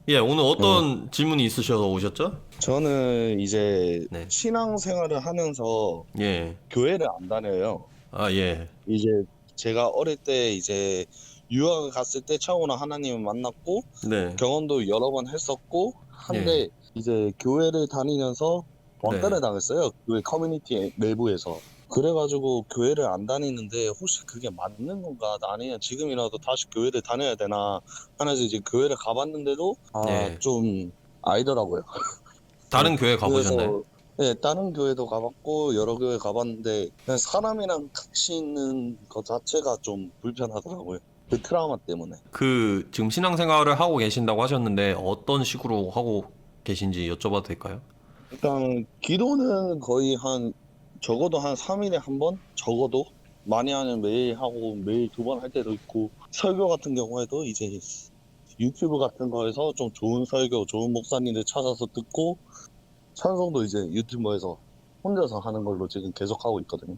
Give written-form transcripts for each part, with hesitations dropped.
예, 오늘 어, 어떤 질문이 있으셔서 오셨죠? 저는 이제 네. 신앙생활을 하면서 예. 교회를 안 다녀요. 아, 예. 이제 제가 어릴 때 이제 유학을 갔을 때 처음으로 하나님을 만났고 네. 경험도 여러 번 했었고 예. 한데 이제 교회를 다니면서 네. 왕따를 당했어요. 교회 커뮤니티 내부에서. 그래가지고 교회를 안 다니는데 혹시 그게 맞는 건가? 아니면 지금이라도 다시 교회를 다녀야 되나? 하면서 이제 교회를 가봤는데도 예. 좀 아니더라고요. 네, 다른 교회 가보셨나요? 그래서 네, 다른 교회도 가봤고 여러 교회 가봤는데 그냥 사람이랑 같이 있는 것 자체가 좀 불편하더라고요. 그 트라우마 때문에. 지금 신앙생활을 하고 계신다고 하셨는데 어떤 식으로 하고 계신지 여쭤봐도 될까요? 일단 기도는 거의 한 적어도 한 3일에 한 번? 적어도 많이 하면 매일 하고 매일 두 번 할 때도 있고 설교 같은 경우에도 이제 유튜브 같은 거에서 좀 좋은 설교, 좋은 목사님들 찾아서 듣고 찬송도 이제 유튜브에서 혼자서 하는 걸로 지금 계속 하고 있거든요.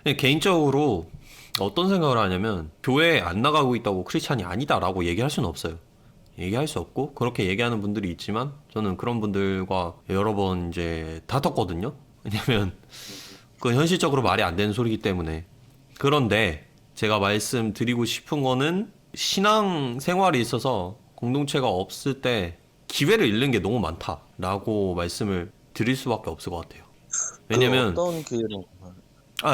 네, 개인적으로 어떤 생각을 하냐면 교회에 안 나가고 있다고 크리스찬이 아니다라고 얘기할 수는 없어요. 얘기할 수 없고 그렇게 얘기하는 분들이 있지만 저는 그런 분들과 여러 번 이제 다퉜거든요. 왜냐면 그건 현실적으로 말이 안 되는 소리이기 때문에. 그런데 제가 말씀드리고 싶은 거는 신앙 생활에 있어서 공동체가 없을 때 기회를 잃는 게 너무 많다라고 말씀을 드릴 수밖에 없을 것 같아요. 그 왜냐면 어떤 기회로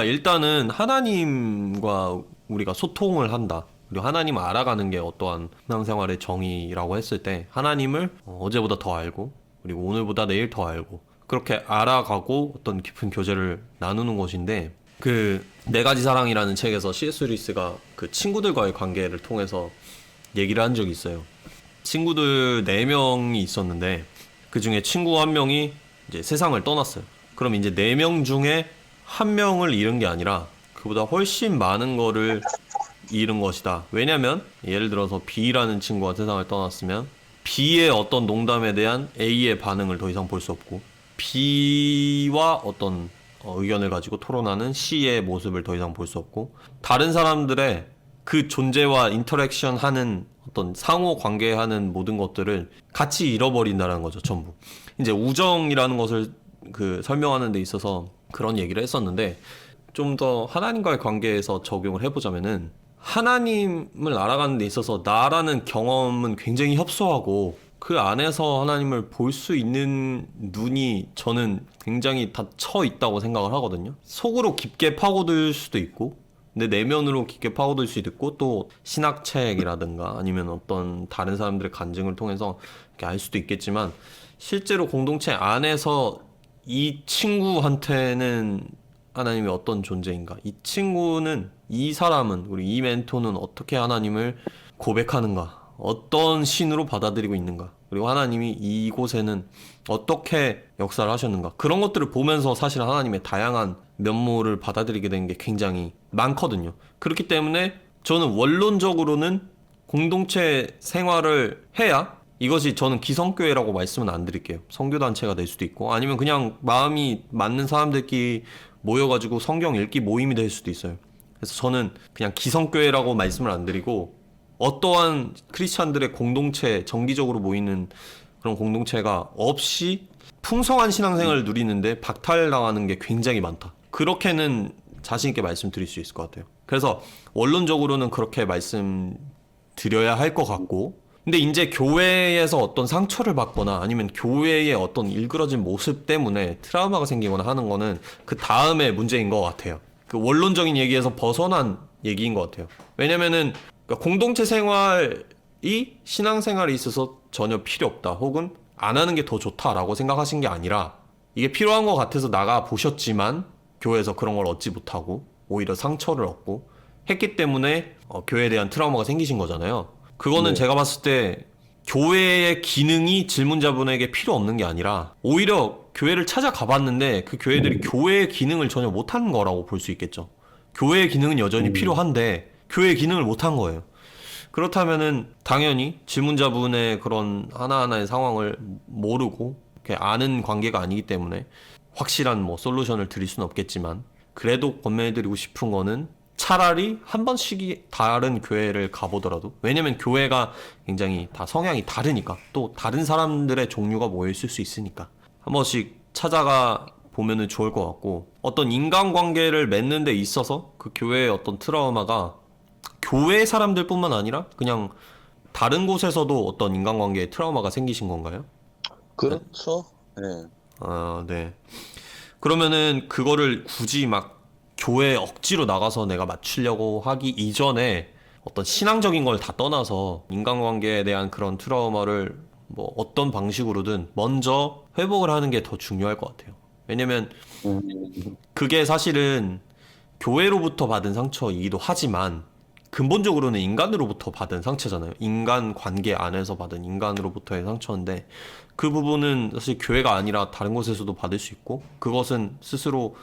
일단은 하나님과 우리가 소통을 한다. 그리고 하나님을 알아가는 게 어떠한 신앙생활의 정의라고 했을 때 하나님을 어제보다 더 알고 그리고 오늘보다 내일 더 알고 그렇게 알아가고 어떤 깊은 교제를 나누는 것인데 그 네 가지 사랑이라는 책에서 C.S. 루이스가 그 친구들과의 관계를 통해서 얘기를 한 적이 있어요. 친구들 네 명이 있었는데 그 중에 친구 한 명이 이제 세상을 떠났어요. 그럼 이제 네 명 중에 한 명을 잃은 게 아니라 그보다 훨씬 많은 거를 잃은 것이다. 왜냐면 예를 들어서 B라는 친구가 세상을 떠났으면 B의 어떤 농담에 대한 A의 반응을 더 이상 볼 수 없고 B와 어떤 의견을 가지고 토론하는 C의 모습을 더 이상 볼 수 없고 다른 사람들의 그 존재와 인터랙션 하는 어떤 상호 관계하는 모든 것들을 같이 잃어버린다는 거죠, 전부. 이제 우정이라는 것을 설명하는 데 있어서 그런 얘기를 했었는데 좀 더 하나님과의 관계에서 적용을 해보자면은 하나님을 알아가는 데 있어서 나라는 경험은 굉장히 협소하고 그 안에서 하나님을 볼 수 있는 눈이 저는 굉장히 닫혀 있다고 생각을 하거든요. 속으로 깊게 파고들 수도 있고 근데 내면으로 깊게 파고들 수도 있고 또 신학책이라든가 아니면 어떤 다른 사람들의 간증을 통해서 이렇게 알 수도 있겠지만 실제로 공동체 안에서 이 친구한테는 하나님이 어떤 존재인가? 이 친구는, 이 사람은, 우리 이 멘토는 어떻게 하나님을 고백하는가? 어떤 신으로 받아들이고 있는가? 그리고 하나님이 이곳에는 어떻게 역사를 하셨는가? 그런 것들을 보면서 사실 하나님의 다양한 면모를 받아들이게 되는 게 굉장히 많거든요. 그렇기 때문에 저는 원론적으로는 공동체 생활을 해야 이것이 저는 기성교회라고 말씀은 안 드릴게요. 성교단체가 될 수도 있고 아니면 그냥 마음이 맞는 사람들끼리 모여가지고 성경 읽기 모임이 될 수도 있어요. 그래서 저는 그냥 기성교회라고 말씀을 안 드리고 어떠한 크리스찬들의 공동체, 정기적으로 모이는 그런 공동체가 없이 풍성한 신앙생활을 누리는데 박탈당하는 게 굉장히 많다. 그렇게는 자신있게 말씀드릴 수 있을 것 같아요. 그래서 원론적으로는 그렇게 말씀드려야 할 것 같고 근데 이제 교회에서 어떤 상처를 받거나 아니면 교회의 어떤 일그러진 모습 때문에 트라우마가 생기거나 하는 거는 그 다음에 문제인 것 같아요. 그 원론적인 얘기에서 벗어난 얘기인 것 같아요. 왜냐면은 그러니까 공동체 생활이 신앙생활에 있어서 전혀 필요 없다. 혹은 안 하는 게 더 좋다라고 생각하신 게 아니라 이게 필요한 것 같아서 나가 보셨지만 교회에서 그런 걸 얻지 못하고 오히려 상처를 얻고 했기 때문에 교회에 대한 트라우마가 생기신 거잖아요. 그거는 네. 제가 봤을 때 교회의 기능이 질문자분에게 필요 없는 게 아니라 오히려 교회를 찾아가 봤는데 그 교회들이 교회의 기능을 전혀 못한 거라고 볼 수 있겠죠. 교회의 기능은 여전히 음, 필요한데 교회의 기능을 못한 거예요. 그렇다면은 당연히 질문자분의 그런 하나하나의 상황을 모르고 이렇게 아는 관계가 아니기 때문에 확실한 뭐 솔루션을 드릴 수는 없겠지만 그래도 권면해드리고 싶은 거는 차라리 한 번씩 다른 교회를 가보더라도, 왜냐면 교회가 굉장히 다 성향이 다르니까, 또 다른 사람들의 종류가 모여 있을 수 있으니까 한 번씩 찾아가 보면은 좋을 것 같고, 어떤 인간관계를 맺는 데 있어서 그 교회의 어떤 트라우마가 교회 사람들뿐만 아니라 그냥 다른 곳에서도 어떤 인간관계에 트라우마가 생기신 건가요? 그렇죠. 네. 아, 네. 그러면은 그거를 굳이 막 교회 억지로 나가서 내가 맞추려고 하기 이전에 어떤 신앙적인 걸 다 떠나서 인간관계에 대한 그런 트라우마를 뭐 어떤 방식으로든 먼저 회복을 하는 게 더 중요할 것 같아요. 왜냐면 음, 그게 사실은 교회로부터 받은 상처이기도 하지만 근본적으로는 인간으로부터 받은 상처잖아요. 인간 관계 안에서 받은 인간으로부터의 상처인데, 그 부분은 사실 교회가 아니라 다른 곳에서도 받을 수 있고, 그것은 스스로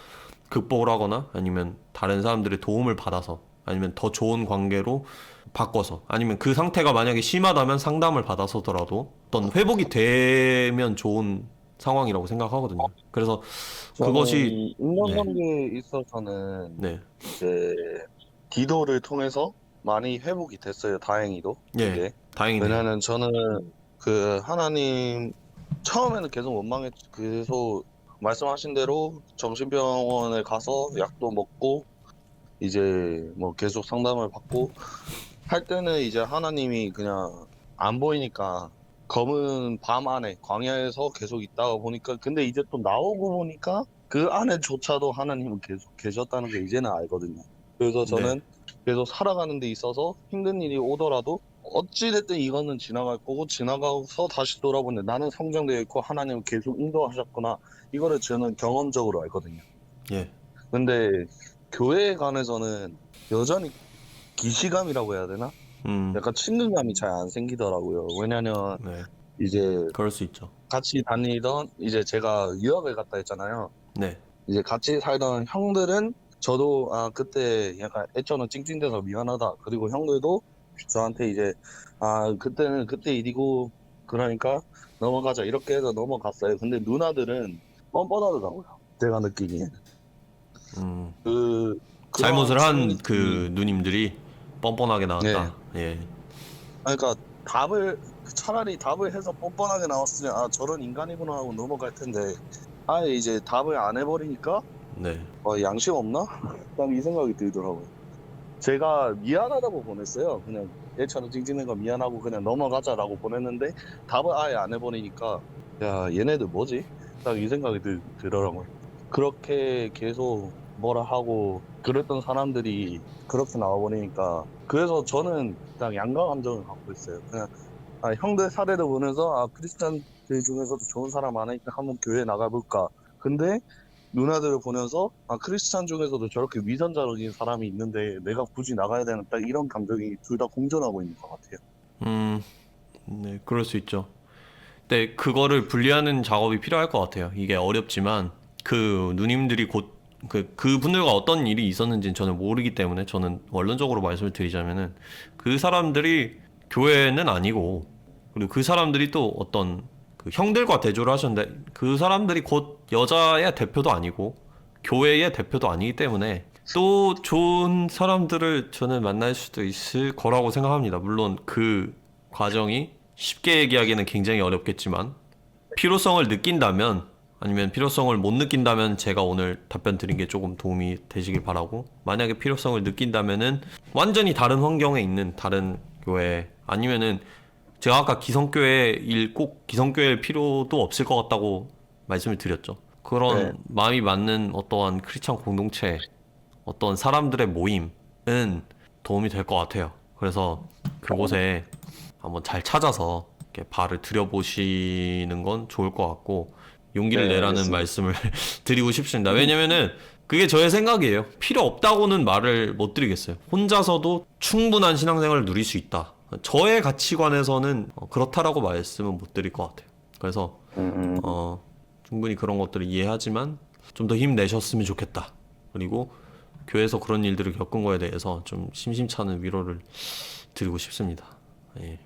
극복을 하거나 아니면 다른 사람들의 도움을 받아서 아니면 더 좋은 관계로 바꿔서, 아니면 그 상태가 만약에 심하다면 상담을 받아서더라도 어떤 회복이 되면 좋은 상황이라고 생각하거든요. 그래서 그것이. 저는 네, 인간관계에 있어서는 네, 이제 기도를 통해서 많이 회복이 됐어요. 다행히도 예, 그게. 다행이네요. 왜냐하면 저는 그 하나님 처음에는 계속 원망했 계속 말씀하신 대로 정신병원에 가서 약도 먹고 이제 뭐 계속 상담을 받고 할 때는 이제 하나님이 그냥 안 보이니까 검은 밤 안에 광야에서 계속 있다가 보니까 근데 이제 또 나오고 보니까 그 안에조차도 하나님은 계속 계셨다는 걸 이제는 알거든요. 그래서 네, 저는 계속 살아가는 데 있어서 힘든 일이 오더라도 어찌됐든 이거는 지나갈 거고 지나가서 다시 돌아보는데 나는 성장되어 있고 하나님은 계속 인도하셨구나. 이거를 저는 경험적으로 알거든요. 예, 근데 교회에 관해서는 여전히 기시감이라고 해야 되나? 음, 약간 친근감이 잘 안 생기더라고요. 왜냐면 네, 이제 그럴 수 있죠. 같이 다니던 이제 제가 유학을 갔다 했잖아요. 네, 이제 같이 살던 형들은 저도 아 그때 약간 애처는 찡찡대서 미안하다. 그리고 형들도 저한테 이제 아 그때는 그때 일이고 그러니까 넘어가자 이렇게 해서 넘어갔어요. 근데 누나들은 뻔뻔하더라고요. 제가 느끼기엔 음, 그런 잘못을 한 분위기. 그 누님들이 뻔뻔하게 예. 나왔다. 예, 그러니까 답을 차라리 답을 해서 뻔뻔하게 나왔으면 아 저런 인간이구나 하고 넘어갈 텐데 아예 이제 답을 안 해버리니까 네, 양심 없나? 딱 이 생각이 들더라고요. 제가 미안하다고 보냈어요. 그냥 얘처럼 찡찡는 거 미안하고 그냥 넘어가자라고 보냈는데 답을 아예 안 해버리니까 야 얘네들 뭐지? 딱 이 생각이 들더라고요. 그렇게 계속 뭐라 하고 그랬던 사람들이 그렇게 나와버리니까 그래서 저는 딱 양가 감정을 갖고 있어요. 그냥 아, 형들 사례를 보면서 아 크리스찬들 중에서도 좋은 사람 많으니까 한번 교회 나가볼까. 근데 누나들을 보면서 아 크리스찬 중에서도 저렇게 위선자적인 사람이 있는데 내가 굳이 나가야 되는 딱 이런 감정이 둘 다 공존하고 있는 것 같아요. 음, 네, 그럴 수 있죠. 근데 그거를 분리하는 작업이 필요할 것 같아요. 이게 어렵지만 그 누님들이 곧 그분들과 어떤 일이 있었는지는 저는 모르기 때문에, 저는 원론적으로 말씀을 드리자면은 그 사람들이 교회는 아니고, 그리고 그 사람들이 또 어떤 그 형들과 대조를 하셨는데, 그 사람들이 곧 여자의 대표도 아니고 교회의 대표도 아니기 때문에 또 좋은 사람들을 저는 만날 수도 있을 거라고 생각합니다. 물론 그 과정이 쉽게 얘기하기는 굉장히 어렵겠지만, 필요성을 느낀다면, 아니면 필요성을 못 느낀다면 제가 오늘 답변 드린 게 조금 도움이 되시길 바라고, 만약에 필요성을 느낀다면은 완전히 다른 환경에 있는 다른 교회, 아니면은 제가 아까 기성교회 일 꼭 기성교회일 필요도 없을 것 같다고 말씀을 드렸죠. 네. 그런 마음이 맞는 어떠한 크리스천 공동체, 어떤 사람들의 모임은 도움이 될 것 같아요. 그래서 그곳에 한번 잘 찾아서 이렇게 발을 들여보시는 건 좋을 것 같고, 용기를 네, 내라는 알겠습니다. 말씀을 드리고 싶습니다. 왜냐면은 그게 저의 생각이에요. 필요 없다고는 말을 못 드리겠어요. 혼자서도 충분한 신앙생활을 누릴 수 있다. 저의 가치관에서는 그렇다라고 말씀은 못 드릴 것 같아요. 그래서 음, 어, 충분히 그런 것들을 이해하지만 좀 더 힘내셨으면 좋겠다. 그리고 교회에서 그런 일들을 겪은 거에 대해서 좀 심심찮은 위로를 드리고 싶습니다. 예.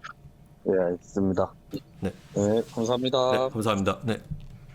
네, 알겠습니다. 네, 네, 네, 감사합니다. 감사합니다. 네.